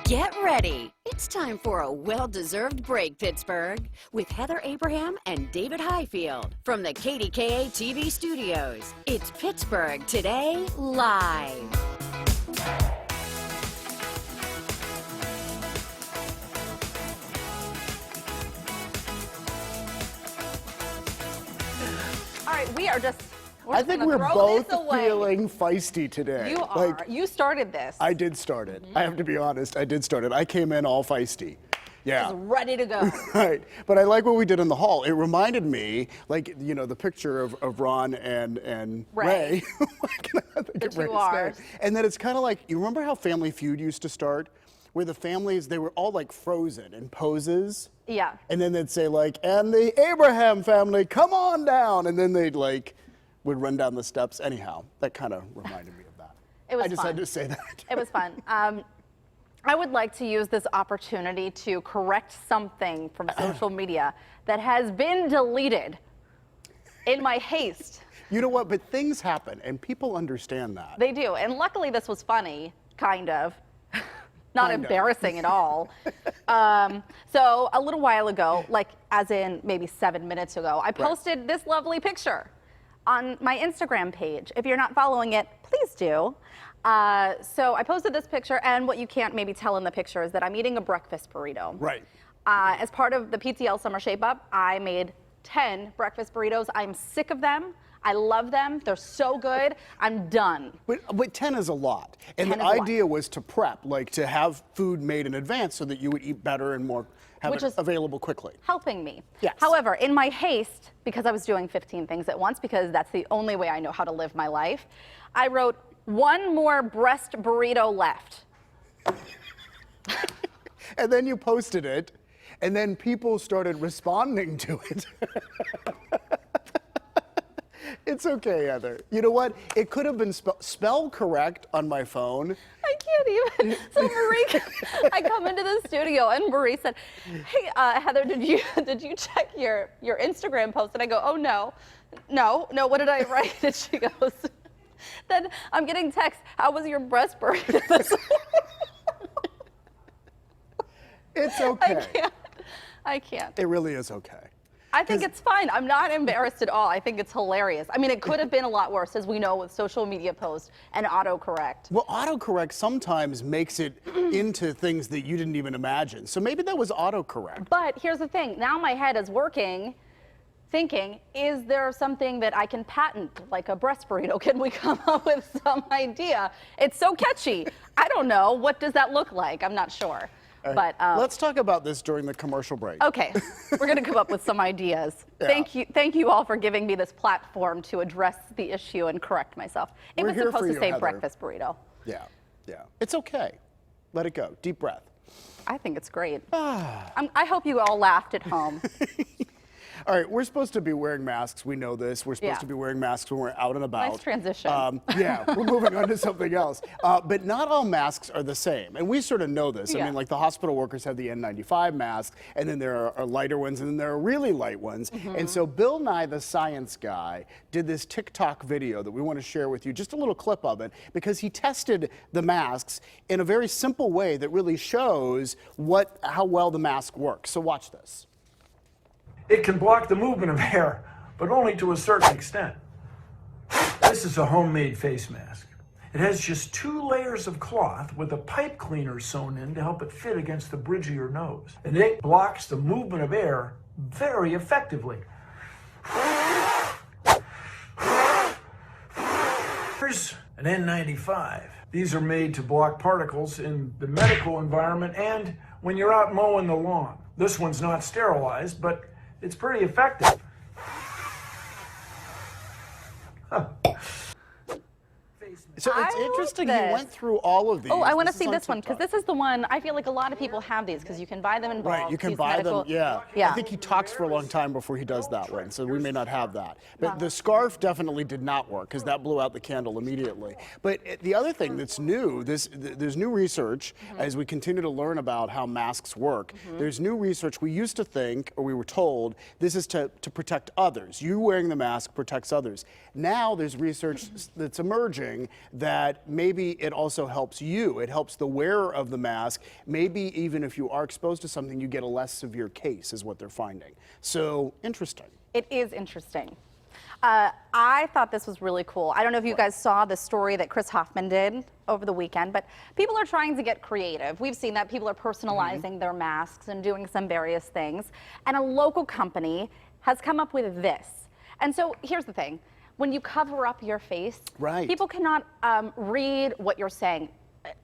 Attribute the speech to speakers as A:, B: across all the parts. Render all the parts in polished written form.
A: Get ready. It's time for a well-deserved break, Pittsburgh, with Heather Abraham and David Highfield from the KDKA TV studios. It's Pittsburgh Today Live.
B: All right, we are just.
C: I think we're both feeling feisty today.
B: You are. You started this.
C: I did start it. I have to be honest. I did start it. I came in all feisty. Yeah.
B: Just ready to go.
C: Right. But I like what we did in the hall. It reminded me, like, you know, the picture of Ron and Ray.
B: The two R's.
C: And then it's kind of like, you remember how Family Feud used to start? Where the families, they were all like frozen in poses.
B: Yeah.
C: And then they'd say like, and the Abraham family, come on down. And then they'd like, would run down the steps. Anyhow, that kind of reminded me of that.
B: It was
C: I just
B: fun.
C: had to say that.
B: It was fun. I would like to use this opportunity to correct something from social media that has been deleted in my haste.
C: You know what? But things happen, and people understand that.
B: They do. And luckily, this was funny, kind of. Not
C: Kind of.
B: embarrassing at all. So a little while ago, like as in maybe 7 minutes ago, I posted this lovely picture on my Instagram page. If you're not following it, please do. So I posted this picture, and what you can't maybe tell in the picture is that I'm eating a breakfast burrito.
C: Right.
B: As part of the PTL Summer Shape Up, I made 10 breakfast burritos. I'm sick of them. I love them. They're so good. I'm done.
C: But 10 is a lot. And
B: 10
C: the
B: is a lot.
C: idea was to prep, like to have food made in advance so that you would eat better and more, have
B: Which
C: it
B: is
C: available quickly.
B: Helping me.
C: Yes.
B: However, in my haste, because I was doing 15 things at once, because that's the only way I know how to live my life, I wrote one more breast burrito left.
C: And then you posted it, and then people started responding to it. It's okay, Heather. You know what? It could have been spell correct on my phone.
B: I can't even. So Marie, I come into the studio and Marie said, "Hey, Heather, did you check your Instagram post?" And I go, "Oh no. What did I write?" And she goes, "Then I'm getting texts. How was your breast burrito?"
C: It's okay.
B: I can't.
C: It really is okay.
B: I think it's fine. I'm not embarrassed at all. I think it's hilarious. I mean, it could have been a lot worse, as we know, with social media posts and autocorrect.
C: Well, autocorrect sometimes makes it into things that you didn't even imagine. So maybe that was autocorrect.
B: But here's the thing. Now my head is working, thinking, is there something that I can patent, like a breast burrito? Can we come up with some idea? It's so catchy. I don't know. What does that look like? I'm not sure. But
C: let's talk about this during the commercial break.
B: Okay, we're going to come up with some ideas.
C: Yeah.
B: Thank you all for giving me this platform to address the issue and correct myself. It
C: We're
B: was
C: here
B: supposed
C: for
B: to
C: you,
B: say
C: Heather.
B: breakfast burrito.
C: Yeah. It's okay. Let it go. Deep breath.
B: I think it's great. I hope you all laughed at home.
C: All right, we're supposed to be wearing masks. We know this. We're supposed to be wearing masks when we're out and about.
B: Nice transition.
C: Yeah, we're moving on to something else. But not all masks are the same. And we sort of know this. I
B: Yeah.
C: mean, like the hospital workers have the N95 mask, and then there are lighter ones, and then there are really light ones. And so Bill Nye, the science guy, did this TikTok video that we want to share with you, just a little clip of it, because he tested the masks in a very simple way that really shows how well the mask works. So watch this.
D: It can block the movement of air, but only to a certain extent. This is a homemade face mask. It has just 2 layers of cloth with a pipe cleaner sewn in to help it fit against the bridge of your nose. And it blocks the movement of air very effectively. Here's an N95. These are made to block particles in the medical environment and when you're out mowing the lawn. This one's not sterilized, but it's pretty effective.
C: So it's
B: I
C: interesting
B: love
C: he
B: this.
C: went through all of these.
B: Oh, I want to
C: is
B: see
C: on
B: this one, because
C: TikTok.
B: this is the one, I feel like a lot of people have these, because you can buy them in bulk.
C: Right, you can
B: These
C: buy
B: medical-
C: them, yeah.
B: Yeah.
C: I think he talks for a long time before he does that one, so we may not have that. But the scarf definitely did not work, because that blew out the candle immediately. But the other thing that's new, there's new research as we continue to learn about how masks work. There's new research. We used to think, or we were told, this is to protect others. You wearing the mask protects others. Now there's research that's emerging that maybe it also helps you. It helps the wearer of the mask. Maybe even if you are exposed to something, you get a less severe case, is what they're finding. So interesting.
B: It is interesting. I thought this was really cool. I don't know if you guys saw the story that Chris Hoffman did over the weekend, but people are trying to get creative. We've seen that people are personalizing their masks and doing some various things. And a local company has come up with this. And so here's the thing. When you cover up your face, people cannot read what you're saying.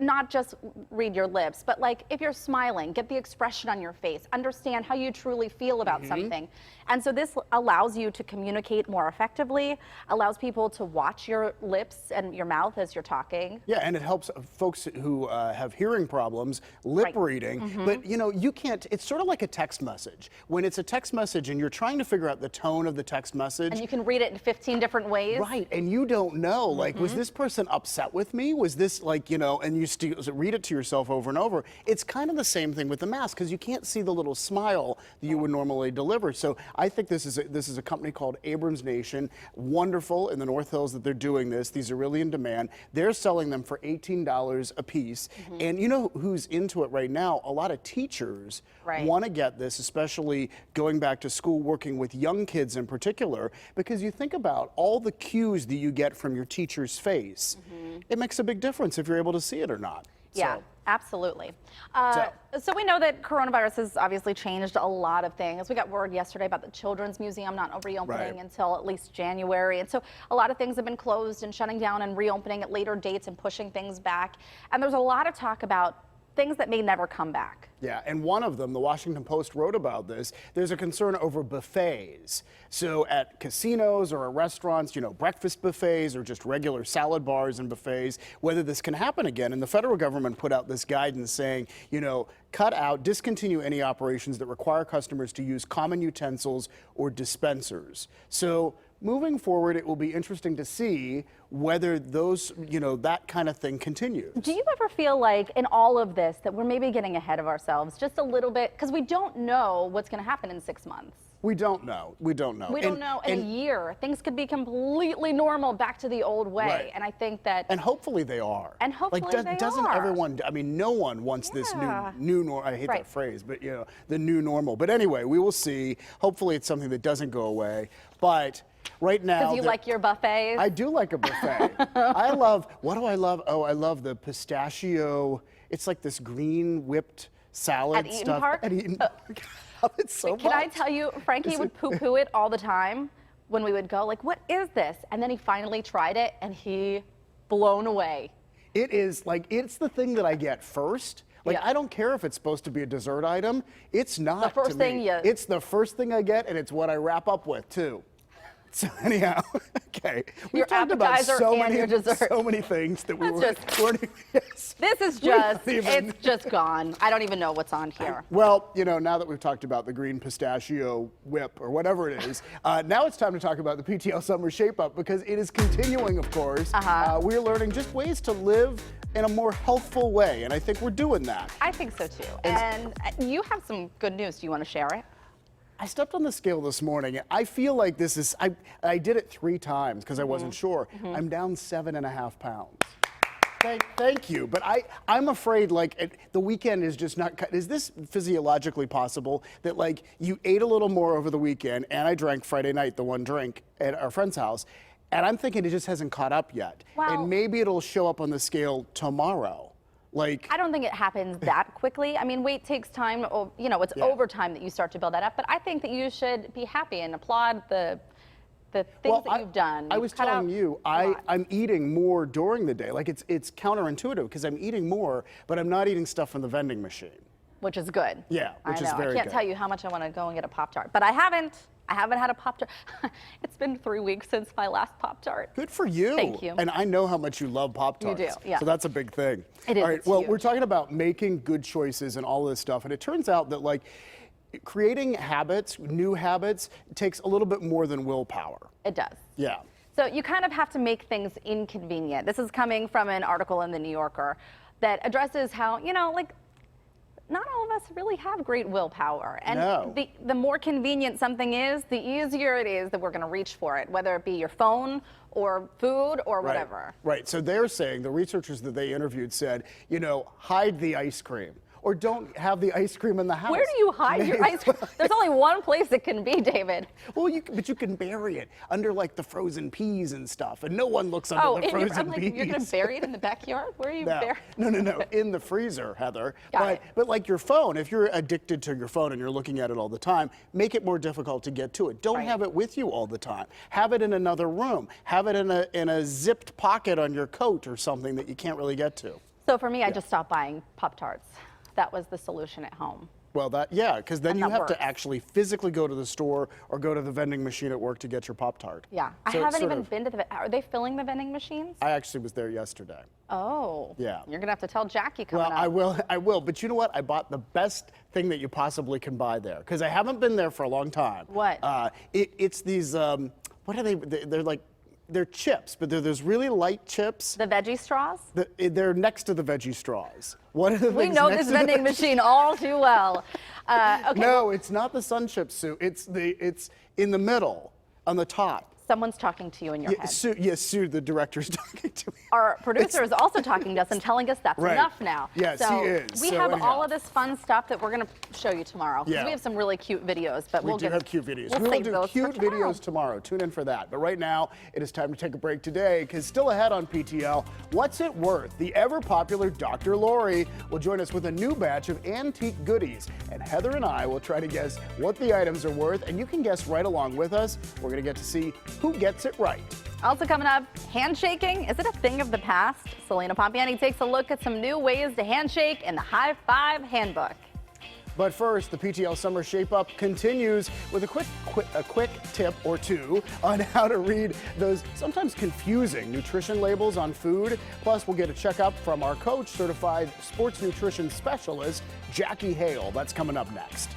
B: Not just read your lips, but like if you're smiling, get the expression on your face, understand how you truly feel about something. And so this allows you to communicate more effectively, allows people to watch your lips and your mouth as you're talking.
C: Yeah, and it helps folks who have hearing problems, lip reading, but you know, you can't, it's sort of like a text message. When it's a text message and you're trying to figure out the tone of the text message.
B: And you can read it in 15 different ways.
C: Right, and you don't know, like, was this person upset with me? Was this like, you know, and you still read it to yourself over and over. It's kind of the same thing with the mask because you can't see the little smile that you would normally deliver. So I think this is a company called Abrams Nation. Wonderful in the North Hills that they're doing this. These are really in demand. They're selling them for $18 a piece. And you know who's into it right now? A lot of teachers want to get this, especially going back to school, working with young kids in particular, because you think about all the cues that you get from your teacher's face. It makes a big difference if you're able to see it or not.
B: Yeah,
C: So.
B: absolutely. So we know that coronavirus has obviously changed a lot of things. We got word yesterday about the Children's Museum not reopening until at least January. And so a lot of things have been closed and shutting down and reopening at later dates and pushing things back. And there's a lot of talk about things that may never come back.
C: Yeah, and one of them, the Washington Post wrote about this, there's a concern over buffets. So at casinos or at restaurants, you know, breakfast buffets or just regular salad bars and buffets, whether this can happen again. And the federal government put out this guidance saying, you know, cut out, discontinue any operations that require customers to use common utensils or dispensers. So moving forward, it will be interesting to see whether those, you know, that kind of thing continues.
B: Do you ever feel like in all of this that we're maybe getting ahead of ourselves just a little bit? Because we don't know what's going to happen in 6 months.
C: We don't know. We don't know.
B: We don't know. In a year, things could be completely normal, back to the old way. And I think that.
C: And hopefully they are.
B: And hopefully they
C: doesn't
B: are.
C: everyone? I mean, no one wants this new normal. I hate that phrase, but you know, the new normal. But anyway, we will see. Hopefully, it's something that doesn't go away. But right now,
B: because you like your buffets.
C: I do like a buffet. I love. What do I love? Oh, I love the pistachio. It's like this green whipped salad
B: At Eaton
C: stuff
B: Park?
C: at Eaton Park. I love it so much.
B: Can I tell you, Frankie would poo-poo it all the time when we would go, like, what is this? And then he finally tried it, and he blown away.
C: It is like, it's the thing that I get first. Like, I don't care if it's supposed to be a dessert item. It's not
B: the first
C: to
B: thing
C: me. It's the first thing I get, and it's what I wrap up with, too. So anyhow, okay. We've talked about so many things that we weren't even.
B: This is just, it's just gone. I don't even know what's on here.
C: Well, you know, now that we've talked about the green pistachio whip or whatever it is, now it's time to talk about the PTL Summer Shape Up because it is continuing, of course. We're learning just ways to live in a more healthful way, and I think we're doing that.
B: I think so too. And you have some good news. Do you want to share it?
C: I stepped on the scale this morning. I feel like this is, I did it 3 times because I wasn't sure. I'm down 7.5 pounds. Thank you, but I'm afraid like the weekend is just not, is this physiologically possible that like you ate a little more over the weekend and I drank Friday night, the one drink at our friend's house, and I'm thinking it just hasn't caught up yet.
B: Well,
C: and maybe it'll show up on the scale tomorrow. Like,
B: I don't think it happens that quickly. I mean, weight takes time. You know, it's over time that you start to build that up. But I think that you should be happy and applaud the things that you've done.
C: I was telling you, I'm eating more during the day. Like, it's counterintuitive because I'm eating more, but I'm not eating stuff from the vending machine.
B: Which is good.
C: Yeah, which is very good.
B: I can't tell you how much I want to go and get a Pop-Tart, but I haven't. I haven't had a Pop-Tart. It's been 3 weeks since my last Pop-Tart.
C: Good for you.
B: Thank you.
C: And I know how much you love Pop-Tarts.
B: You do, yeah.
C: So that's a big thing.
B: It is.
C: All right, well,
B: huge.
C: we're talking about making good choices and all this stuff, and it turns out that like creating habits, new habits, takes a little bit more than willpower.
B: It does.
C: Yeah.
B: So you kind of have to make things inconvenient. This is coming from an article in the New Yorker that addresses how, you know, like not all of us really have great willpower. And
C: No.
B: the more convenient something is, the easier it is that we're going to reach for it, whether it be your phone or food or whatever.
C: Right. So they're saying, the researchers that they interviewed said, you know, hide the ice cream. Or don't have the ice cream in the house.
B: Where do you hide your ice cream? There's only one place it can be, David.
C: Well, but you can bury it under like the frozen peas and stuff, and no one looks under the frozen peas.
B: You're going to bury it in the backyard? Where are you burying?
C: No, in the freezer, Heather.
B: Got
C: But like your phone, if you're addicted to your phone and you're looking at it all the time, make it more difficult to get to it. Don't have it with you all the time. Have it in another room. Have it in a zipped pocket on your coat or something that you can't really get to.
B: So for me, I just stopped buying Pop-Tarts. That was the solution at home.
C: Well, because then
B: And
C: you
B: that
C: have
B: works.
C: to actually physically go to the store or go to the vending machine at work to get your Pop-Tart.
B: Yeah, I
C: So it's
B: haven't
C: sort
B: even
C: of-
B: been to the, are they filling the vending machines?
C: I actually was there yesterday.
B: Oh.
C: Yeah.
B: You're going to have to tell Jackie coming
C: Well,
B: up.
C: I will. But you know what? I bought the best thing that you possibly can buy there because I haven't been there for a long time.
B: What?
C: It's these, what are they? They're like, they're chips, but they're those really light chips.
B: The veggie straws?
C: They're next to the veggie straws. What are the
B: We
C: things
B: know
C: next
B: this
C: to the
B: vending machine all too well. Okay.
C: No, it's not the Sun Chip, Sue. It's in the middle, on the top.
B: Someone's talking to you in your head.
C: Sue, the director's talking to me.
B: Our producer is also talking to us and telling us that's
C: Right.
B: enough now.
C: Yes,
B: so
C: he is.
B: We
C: So
B: have
C: anyhow.
B: all of this fun stuff that we're going to show you tomorrow. 'Cause
C: Yeah.
B: we have some really cute videos, but
C: We do have cute videos.
B: We'll
C: We will
B: save
C: do
B: those
C: cute
B: for tomorrow.
C: videos tomorrow. Tune in for that. But right now, it is time to take a break today because still ahead on PTL, what's it worth? The ever popular Dr. Lori will join us with a new batch of antique goodies. And Heather and I will try to guess what the items are worth. And you can guess right along with us. We're going to get to see who gets it right.
B: Also coming up, handshaking, is it a thing of the past? Selena Pompiani takes a look at some new ways to handshake in the High Five Handbook.
C: But first, the PTL Summer Shape Up continues with a quick tip or two on how to read those sometimes confusing nutrition labels on food. Plus, we'll get a checkup from our coach, certified sports nutrition specialist, Jackie Hale. That's coming up next.